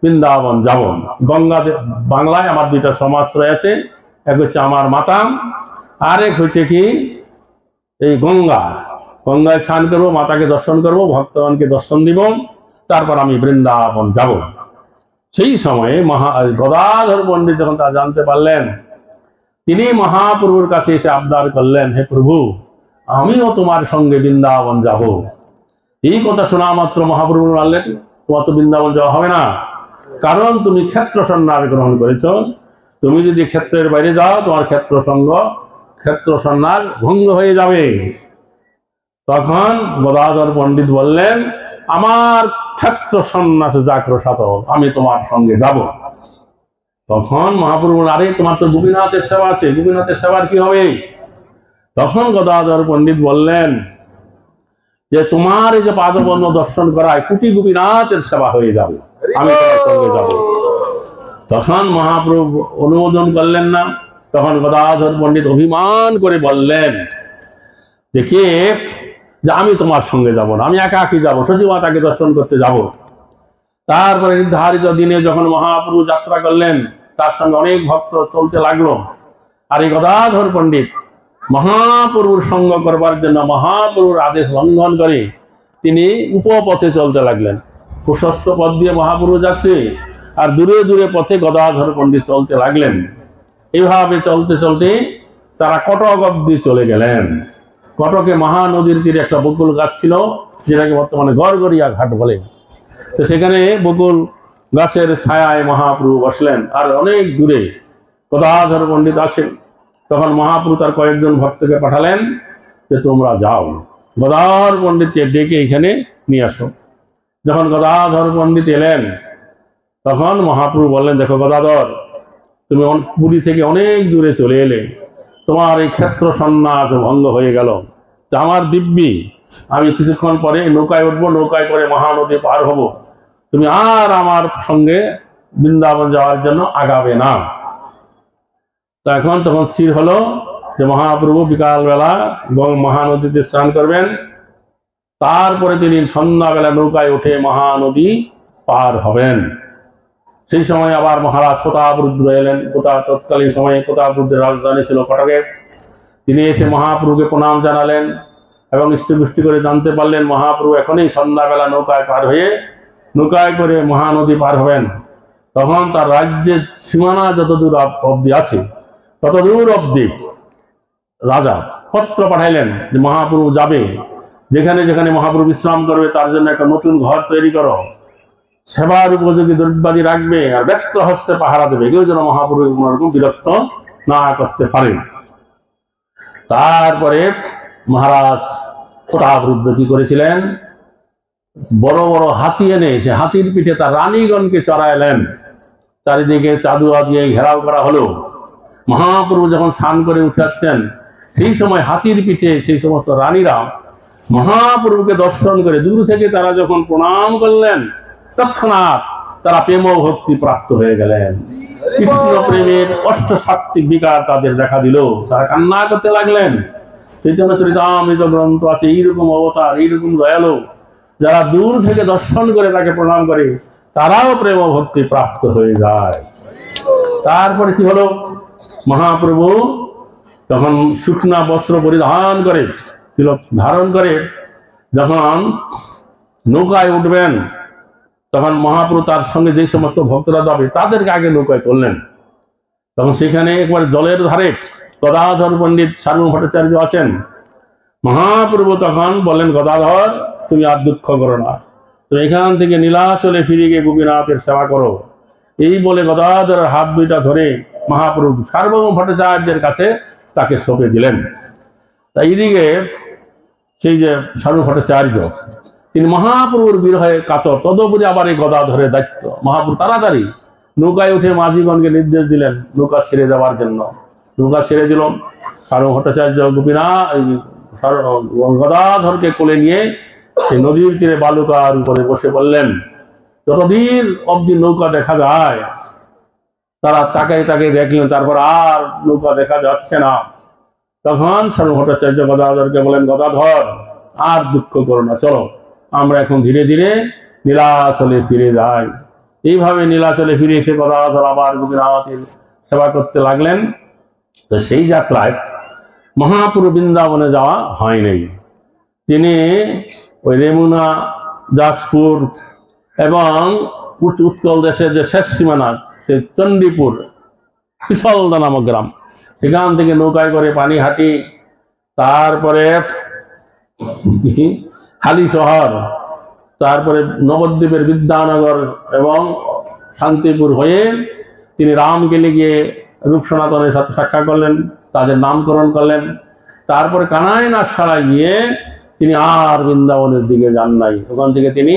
বৃন্দাবন যাব। গঙ্গা বাংলায় আমার 2টা সমাজ রয়েছে, এক হচ্ছে আমার মাতাম, আরেক হচ্ছে কি এই গঙ্গায় স্নান করবো, মাতাকে দর্শন করব, ভক্তগণকে দর্শন দিব, তারপর আমি বৃন্দাবন যাব। সেই সময়ে গদাধর পণ্ডিত যখন তা জানতে পারলেন, তিনি মহাপ্রভুর কাছে এসে আবদার করলেন, হে প্রভু, আমিও তোমার সঙ্গে বৃন্দাবন যাব। এই কথা শোনা মাত্র মহাপ্রভু বললেন, তোমার তো বৃন্দাবন যাওয়া হবে না, কারণ তুমি ক্ষেত্র সন্ন্যাস গ্রহণ করেছ। তুমি যদি ক্ষেত্রের বাইরে যাও, তোমার ক্ষেত্র সন্ন্যাস ভঙ্গ হয়ে যাবে। তখন গদাধর পণ্ডিত বললেন, আমার ক্ষেত্র সন্ন্যাস জাগ্রত, আমি তোমার সঙ্গে যাব। তখন মহাপ্রভু, আরে তোমার তো গোপীনাথের সেবা আছে, গোপীনাথের সেবার কি হবে? তখন গদাধর পণ্ডিত বললেন যে তোমার এই যে পাদপদ্ম দর্শন করায় কোটি গোপীনাথের সেবা হয়ে যাবে, আমি তোমার সঙ্গে যাব। তখন মহাপ্রভু অনুমোদন করলেন না। তখন গদাধর পণ্ডিত অভিমান করে বললেন যে আমি তোমার সঙ্গে যাব না, আমি একাকী যাব, সচিমাতাকে দর্শন করতে যাব। তারপরে নির্ধারিত দিনে যখন মহাপ্রভু যাত্রা করলেন, তার সঙ্গে অনেক ভক্ত চলতে লাগলো। আর এই গদাধর পণ্ডিত মহাপ্রভুর সঙ্গ করবার জন্য মহাপ্রভুর আদেশ লঙ্ঘন করে তিনি উপপথে চলতে লাগলেন। প্রশস্ত পথ দিয়ে মহাপ্রভু যাচ্ছে, আর দূরে দূরে পথে গদাধর পণ্ডিত চলতে লাগলেন। এইভাবে চলতে চলতে তারা কটক অব্দি চলে গেলেন। কটকে মহানদীর তীরে একটা বকুল গাছ ছিল, যেটাকে বর্তমানে গড়গড়িয়া ঘাট বলে। তো সেখানে বকুল গাছের ছায়ায় মহাপ্রভু বসলেন, আর অনেক দূরে গদাধর পণ্ডিত আছেন। তখন মহাপ্রভু তার কয়েকজন ভক্তকে পাঠালেন যে তোমরা যাও, গদাধর পণ্ডিতকে ডেকে এখানে নিয়ে আসো। যখন গদাধর পণ্ডিত এলেন, তখন মহাপ্রভু বললেন, দেখো গদাধর, তুমি পুরী থেকে অনেক দূরে চলে এলে, তোমার এই ক্ষেত্র সন্ন্যাস ভঙ্গ হয়ে গেল। তা আমার দিব্যি, আমি কিছুক্ষণ পরে নৌকায় উঠবো, নৌকায় করে মহানদী পার হব, তুমি আর আমার সঙ্গে বৃন্দাবন যাওয়ার জন্য আগাবে না। তখন স্থির হলো যে মহাপ্রভু বিকালবেলা মহানদীতে স্নান করবেন, তারপরে তিনি সন্ধ্যাবেলা নৌকায় উঠে মহানদী পার হবেন। সেই সময় আবার মহারাজ প্রতাপরুদ্র এলেন। তৎকালীন সময়ে প্রতাপরুদ্রের রাজধানী ছিল কটকে। তিনি এসে মহাপ্রভুকে প্রণাম জানালেন এবং ইষ্টপুষ্টি করে জানতে পারলেন মহাপ্রভু এখনই সন্ধ্যাবেলা নৌকায় পার হয়ে নৌকায় করে মহানদী পার হবেন। তখন তার রাজ্যের সীমানা যতদূর অবধি আছে ততদূর অবধি রাজা পত্র পাঠাইলেন যে মহাপ্রভু যাবে, যেখানে যেখানে মহাপ্রভু বিশ্রাম করবে তার জন্য একটা নতুন ঘর তৈরি করো, সেবার উপযোগী দ্রব্যাদি রাখবে, আর ব্যক্ত হস্তে পাহারা দেবে, কেউ যেন মহাপ্রভু কোনোরকম বিরক্ত না করতে পারে। তারপরে মহারাজ প্রতাপরুদ্র কি করেছিলেন, বড় বড় হাতি এনে সে হাতির পিঠে তার রানীগণকে চড়াইলেন। চারিদিকে চাদুয়া দিয়ে ঘেরাও করা হলো। মহাপ্রভু যখন স্নান করে উঠে আসছেন, সেই সময় হাতির পিঠে সেই সমস্ত রানীরা মহাপ্রভুকে দর্শন করে দূর থেকে তারা যখন প্রণাম করলেন, তৎক্ষণাৎ তারা প্রেম ভক্তি প্রাপ্ত হয়ে গেলেন। কৃষ্ণ প্রেমের অষ্টসাত্ত্বিক বিকার তাদের দেখা দিল, তারা কান্না করতে লাগলেন। চৈতন্য চরিতামৃত গ্রন্থ আছে এইরকম অবতার, এইরকম দয়ালু, যারা দূর থেকে দর্শন করে তাকে প্রণাম করে তারাও প্রেম ভক্তি প্রাপ্ত হয়ে যায়। তারপরে কি হলো, মহাপ্রভু তখন শুকনা বস্ত্র পরিধান করে, তিলক ধারণ করে যখন নৌকায় উঠবেন, তখন মহাপ্রভু তার সঙ্গে যে সমস্ত ভক্তরা যাবে তাদেরকে আগে নৌকায় তুললেন। তখন সেখানে একবার জলের ধারে গদাধর পণ্ডিত সার্বভৌম ভট্টাচার্য আছেন। মহাপ্রভু তখন বললেন, গদাধর তুমি আর দুঃখ করো না, তুমি এখান থেকে নীলাচলে ফিরে গিয়ে গোপীনাথের সেবা করো। এই বলে গদাধরের হাত দুইটা ধরে মহাপ্রভু সার্বভৌম ভট্টাচার্যের কাছে তাকে সঁপে দিলেন। তাই এইদিকে সেই যে সার্বভৌম ভট্টাচার্য তিনি মহাপ্রভুর বিরহে কাতর, তদুপরি আবার এই গদাধরের দায়িত্ব। মহাপ্রভু তাড়াতাড়ি নৌকায় উঠে মাঝিগণকে নির্দেশ দিলেন নৌকা ছেড়ে দেওয়ার জন্য। নৌকা ছেড়ে দিল। সার্বভৌম ভট্টাচার্য গদাধরকে কোলে নিয়ে সেই নদীর তীরে বালুকার উপরে বসে বললেন। যতদিন অব্দি নৌকা দেখা যায় তারা তাকে দেখলেন, তারপর আর নৌকা দেখা যাচ্ছে না। তখন সার্বভৌম ভট্টাচার্য গদাধরকে বলেন, গদাধর আর দুঃখ করো না, চলো আমরা এখন ধীরে ধীরে নীলাচলে ফিরে যাই। এইভাবে নীলাচলে ফিরে এসে গদাধর আবার গোপীনাথের সেবা করতে লাগলেন। তো সেই যাত্রায় মহাপ্রভু বৃন্দাবনে যাওয়া হয় নাই। তিনি ওই রেমুনা, যাজপুর এবং উৎকল দেশের যে শেষ সীমানা সেই চণ্ডীপুর পিছলদা নামক গ্রাম, সেখান থেকে নৌকায় করে পানিহাটি, তারপরে হালি শহর, তারপরে নবদ্বীপের বিদ্যানগর এবং শান্তিপুর হয়ে তিনি রামকেলে গিয়ে রূপ সনাতনের সাথে সাক্ষাৎ করলেন, তাদের নামকরণ করলেন। তারপরে কানাই নাথশালায় গিয়ে তিনি আর বৃন্দাবনের দিকে যান নাই। ওখান থেকে তিনি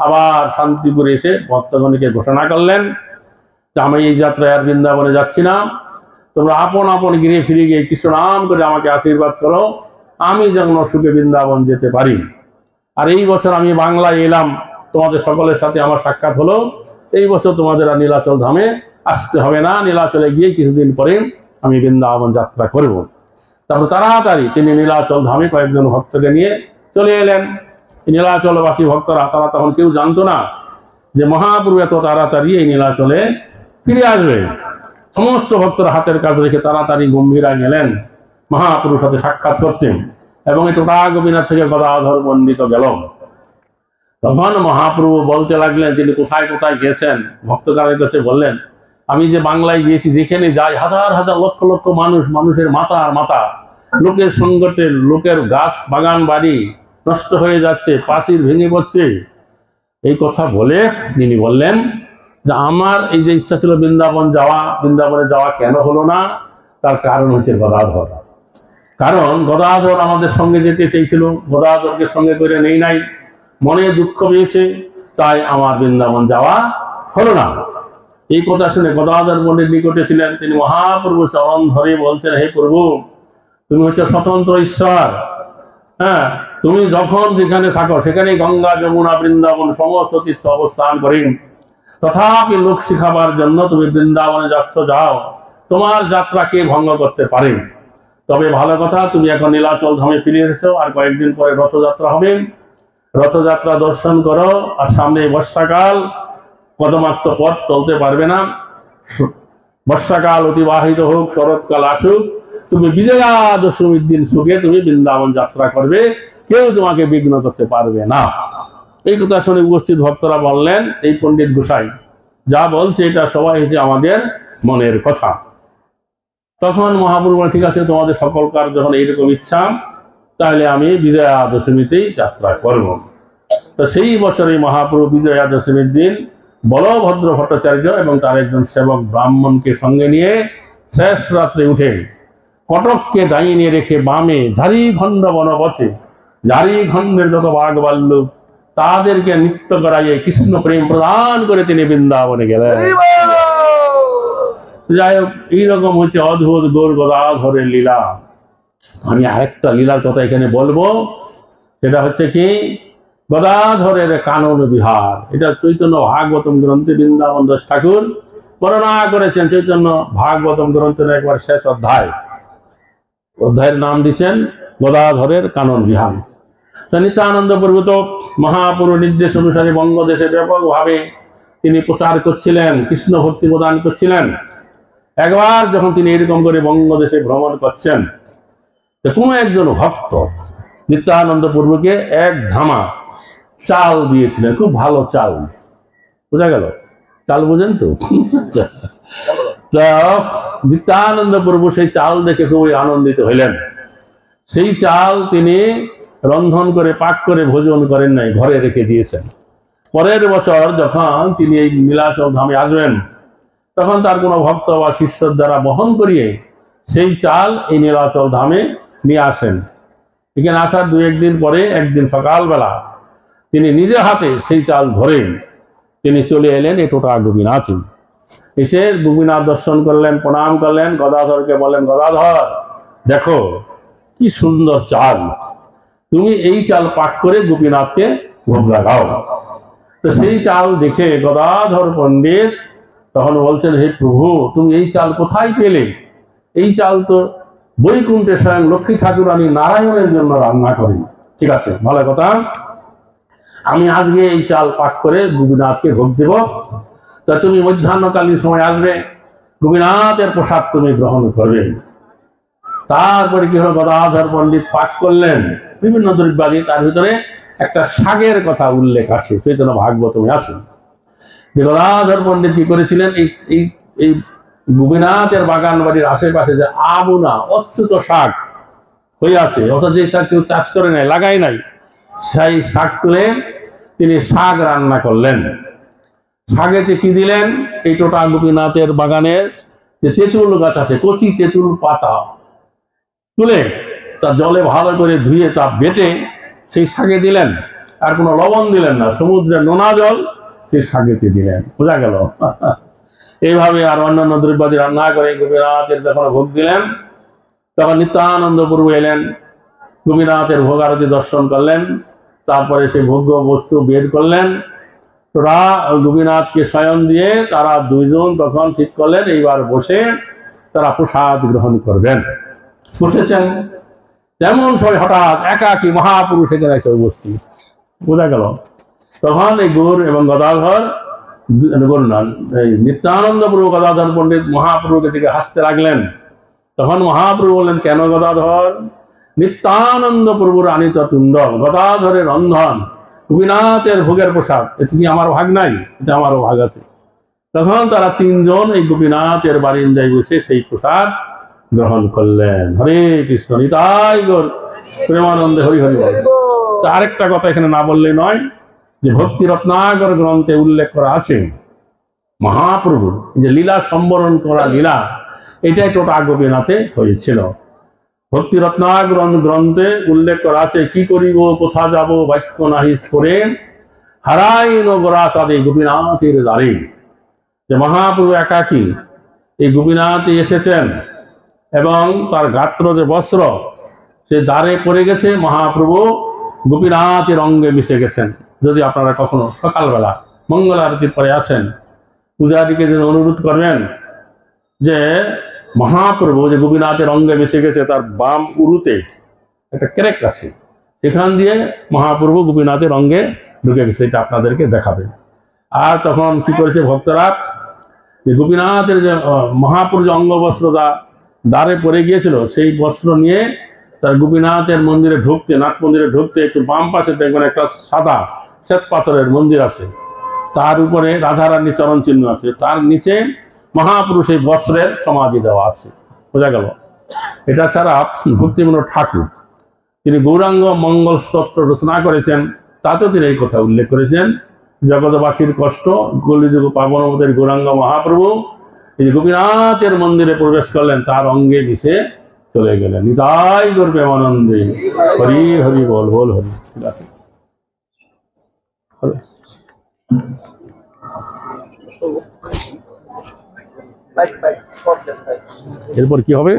আবার শান্তিপুরে এসে ভক্তগণকে ঘোষণা করলেন যে আমি এই যাত্রায় আর বৃন্দাবনে যাচ্ছি না, তোমরা আপন আপন গিরে ফিরে গিয়ে কৃষ্ণ নাম করে আমাকে আশীর্বাদ করো, আমি যেন সুখে বৃন্দাবন যেতে পারি। আর এই বছর আমি বাংলায় এলাম, তোমাদের সকলের সাথে আমার সাক্ষাৎ হলো, এই বছর তোমাদের আর নীলাচল ধামে আসতে হবে না, নীলাচলে গিয়ে কিছুদিন পরে আমি বৃন্দাবন যাত্রা করব। তারপর তাড়াতাড়ি তিনি নীলাচল ধামে কয়েকজন ভক্তকে নিয়ে চলে এলেন। নীলাচলবাসী ভক্তরা তারা তখন কেউ জানতো না যে মহাপ্রভু এত তাড়াতাড়ি এই নীলাচলে ফিরে আসবে। সমস্ত ভক্তরা হাতের কাজ রেখে তাড়াতাড়ি গম্ভীরায় গেলেন মহাপ্রভুর সাথে সাক্ষাৎ করতেন এবং এই টোটা গোপীনাথ থেকে গদাধর মণ্ডিত গেল। তখন মহাপ্রভু বলতে লাগলেন তিনি কোথায় কোথায় গেছেন। ভক্তগণের কাছে বললেন, আমি যে বাংলায় গিয়েছি, যেখানে যাই হাজার হাজার লক্ষ লক্ষ মানুষ, মানুষের মাথা আর মাথা, লোকের সংকটে লোকের গাছ বাগান বাড়ি নষ্ট হয়ে যাচ্ছে, প্রাচীর ভেঙে পড়ছে। এই কথা বলে তিনি বললেন যে আমার এই যে ইচ্ছা ছিল বৃন্দাবনে যাওয়া কেন হলো না, তার কারণ হচ্ছে গদাধর। কারণ গদাধর আমাদের সঙ্গে যেতে চেয়েছিল, গদাধরকে সঙ্গে করে নেই নাই, মনে দুঃখ পেয়েছে, তাই আমার বৃন্দাবন যাওয়া হলো না। এই কথা শুনে গদাধর মনের নিকটে ছিলেন, তিনি মহাপ্রভু চরণ ধরে বলছেন, হে প্রভু, তুমি হচ্ছে স্বতন্ত্র ঈশ্বর। হ্যাঁ, তুমি যখন যেখানে থাকো সেখানে গঙ্গা যমুনা বৃন্দাবন সমস্ত তীর্থ অবস্থান করেন, তথাপি লোক শিখাবার জন্য তুমি বৃন্দাবনে যাও, তোমার যাত্রা কে ভঙ্গ করতে পারে? তবে ভালো কথা, তুমি এখন নীলাচল ধামে ফিরে এসেছো, আর কয়েকদিন পরে রথযাত্রা হবে, রথযাত্রা দর্শন করো। আর সামনে বর্ষাকাল, কদমাক্ত পথ চলতে পারবে না, বর্ষাকাল অতিবাহিত হোক, শরৎকাল আসুক, তুমি বিজয়া দশমীর দিন সুখে তুমি বৃন্দাবন যাত্রা করবে, কেউ তোমাকে বিঘ্ন করতে পারবে না। এই কথা শুনে উপস্থিত ভক্তরা বললেন, এই পণ্ডিত গোসাই যা বলছে এটা সবাই হচ্ছে আমাদের মনের কথা। তখন মহাপ্রভু বলেন, ঠিক আছে, তোমাদের সকলকার যখন এইরকম ইচ্ছা, তাহলে আমি বিজয়া দশমীতেই যাত্রা করব। তো সেই বছরে মহাপ্রভু বিজয়া দশমীর দিন বলভদ্র ভট্টাচার্য এবং তার একজন সেবক ব্রাহ্মণকে সঙ্গে নিয়ে শেষ রাত্রে উঠে কটককে ডাইনে রেখে বামে ঝাড়িখণ্ড বনপথে ঝাড়িখণ্ডের যত বাঘ ভাল্লুক তাদেরকে নৃত্য করাইয়ে কৃষ্ণ প্রেম প্রদান করে তিনি বৃন্দাবনে গেলেন। যাই হোক, এইরকম হচ্ছে অদ্ভুত গৌর গদাধরের লীলা। আমি আরেকটা লীলার কথা এখানে বলবো, সেটা হচ্ছে কি গদাধরের কানন বিহার। এটা চৈতন্য ভাগবতম গ্রন্থে বৃন্দাবন দাস ঠাকুর বর্ণনা করেছেন। চৈতন্য ভাগবতম গ্রন্থের একবার শেষ অধ্যায়ের নাম দিচ্ছেন গদাধরের কানন বিহার। নিত্যানন্দ প্রভু তো মহাপুরুষ নির্দেশ অনুসারে বঙ্গদেশে ব্যাপকভাবে তিনি প্রচার করছিলেন, কৃষ্ণ ভক্তি প্রদান করছিলেন। একবার যখন তিনি এরকম করে বঙ্গদেশে ভ্রমণ করছেন, কোনো একজন ভক্ত নিত্যানন্দ প্রভুকে এক ধামা চাল দিয়েছিলেন, খুব ভালো চাল। বোঝা গেল? চাল বুঝেন তো? নিত্যানন্দ প্রভু সেই চাল দেখে খুবই আনন্দিত হইলেন। সেই চাল তিনি রন্ধন করে পাক করে ভোজন করেন নাই, ঘরে রেখে দিয়েছেন। পরের বছর যখন তিনি এই নীলাচল ধামে আসবেন, তখন তার কোনো ভক্ত বা শিষ্যর দ্বারা বহন করিয়ে সেই চাল এই নীলাচল ধামে নিয়ে আসেন। এখানে আসার 2-1 দিন পরে একদিন সকালবেলা তিনি নিজে হাতে সেই চাল ধরেন তিনি চলে এলেন এই টোটা গোপীনাথে। এসে গোপীনাথ দর্শন করলেন, প্রণাম করলেন, গদাধরকে বলেন, গদাধর দেখো কি সুন্দর চাল, তুমি এই চাল পাক করে গোপীনাথকে ভোগ লাগাও। তো সেই চাল দেখে গদাধর পণ্ডিত তখন বলছেন, হে প্রভু তুমি এই চাল কোথায় পেলে? এই চাল তো বৈকুণ্ঠে স্বয়ং লক্ষ্মী ঠাকুরানী নারায়ণের জন্য রান্না করেন। ঠিক আছে, ভালো কথা, আমি আজকে এই চাল পাক করে গোপীনাথকে ভোগ দেব। তা তুমি মধ্যাহ্নকালীন সময় আসবে, গোপীনাথের প্রসাদ তুমি গ্রহণ করবে। তারপরে কি হলো, গদাধর পণ্ডিত পাক করলেন বিভিন্ন দ্রব্যাদি, তার ভিতরে একটা শাকের কথা উল্লেখ আছে, চৈতন্য ভাগবতমে আছে যে গদাধর পণ্ডিত কি করেছিলেন, এই গোপীনাথের বাগান বাড়ির আশেপাশে যে আবুনা অচ্যুত শাক হয়ে আছে, অর্থাৎ যে শাক কেউ চাষ করে নাই, লাগাই নাই, সেই শাক তুলে তিনি শাক রান্না করলেন। শাকেতে কি দিলেন, এই টোটা গোপীনাথের বাগানের যে তেঁতুল গাছ আছে, কচি তেঁতুল পাতা তুলে তা জলে ভালো করে ধুয়ে তা বেটে সেই শাকে দিলেন। আর কোনো লবণ দিলেন না, সমুদ্রের নোনা জল সেই শাকেতে দিলেন। বোঝা গেল? এইভাবে আর অন্যান্য দ্রব্যাদি রান্না করে গোপীনাথের যখন ভোগ দিলেন, তখন নিত্যানন্দ প্রভু এলেন, গোপীনাথের ভোগ আরতি দর্শন করলেন, তারপরে সেই ভোগ্য বস্তু বের করলেন। তোরা গোপীনাথকে শয়ন দিয়ে তারা দুইজন তখন ঠিক করলেন এইবার বসে তারা প্রসাদ গ্রহণ করবেন। বসেছেন, তেমন সময় হঠাৎ একাকী মহাপুরুষ এখানে এসে উপস্থিত। বোঝা গেল? তখন এই গৌর এবং গদাধর নিত্যানন্দ প্রভু গদাধর পণ্ডিত মহাপ্রভুকে দিকে হাসতে লাগলেন। তখন মহাপ্রভু বললেন, কেন গদাধর? নিত্যানন্দ প্রভুর আনিত তুণ্ড, গদাধরের রন্ধন, গোপীনাথের ভোগের প্রসাদ, এতে কি আমার ভাগ নাই? এটা আমারও ভাগ আছে। তখন তারা তিনজন এই গোপীনাথের বারিন্দায় বসে সেই প্রসাদ গ্রহণ করলেন। হরে কৃষ্ণ, নিতাই গৌর প্রেমানন্দে হরি হরি বল। আরেকটা কথা এখানে না বললে নয়, যে ভক্তি রত্নাকর গ্রন্থে উল্লেখ করা আছে মহাপ্রভু যে লীলা সম্বরণ করা লীলা, এটাই টোটা গোপীনাথে হয়েছিল। ভক্তি রত্নাকর গ্রন্থে উল্লেখ করা আছে, কি করিব কোথা যাব বাক্য নাহি স্ফোরে, হারাই নগরা চাঁদে গোপীনাথের দ্বারে। যে মহাপ্রভু একাকী এই গোপীনাথে এসেছেন এবং তার গাত্র যে বস্ত্র সে দ্বারে পড়ে গেছে, মহাপ্রভু গোপীনাথের অঙ্গে মিশে গেছেন। যদি আপনারা কখনো সকালবেলা মঙ্গল আরতির পরে আসেন, পূজারীকে যেন অনুরোধ করবেন যে মহাপ্রভু যে গোপীনাথের অঙ্গে মিশে গেছে, তার বাম উরুতে একটা ক্রেক আছে, সেখান দিয়ে মহাপ্রভু গোপীনাথের অঙ্গে ঢুকে গেছে, এটা আপনাদেরকে দেখাবে। আর তখন কি করেছে ভক্তরা, যে গোপীনাথের যে মহাপ্রভু যে অঙ্গবস্ত্র দ্বারে পড়ে গিয়েছিল, সেই বস্ত্র নিয়ে তার গোপীনাথের মন্দিরে ঢুকতে, নাট মন্দিরে ঢুকতে একটু বাম পাশে দেখবেন একটা সাদা শ্বেত পাথরের মন্দির আছে, তার উপরে রাধারানী চরণ চিহ্ন আছে, তার নিচে মহাপুরুষ এই বস্ত্রের সমাধি দেওয়া আছে। বোঝা গেল? এটা ছাড়া ভক্তিবিনোদ ঠাকুর তিনি গৌরাঙ্গ মঙ্গল স্তোত্র রচনা করেছেন, তাতেও তিনি এই কথা উল্লেখ করেছেন, জগৎবাসীর কষ্ট কলিযুগ পাবনবোধের গৌরাঙ্গ মহাপ্রভু এই যে গোপীনাথের মন্দিরে প্রবেশ করলেন, তার অঙ্গে মিশে চলে গেলেন। নিতাই গৌর প্রেমানন্দে হরি হরি বল, বল হরি। ঠিক আছে, এরপর কি হবে?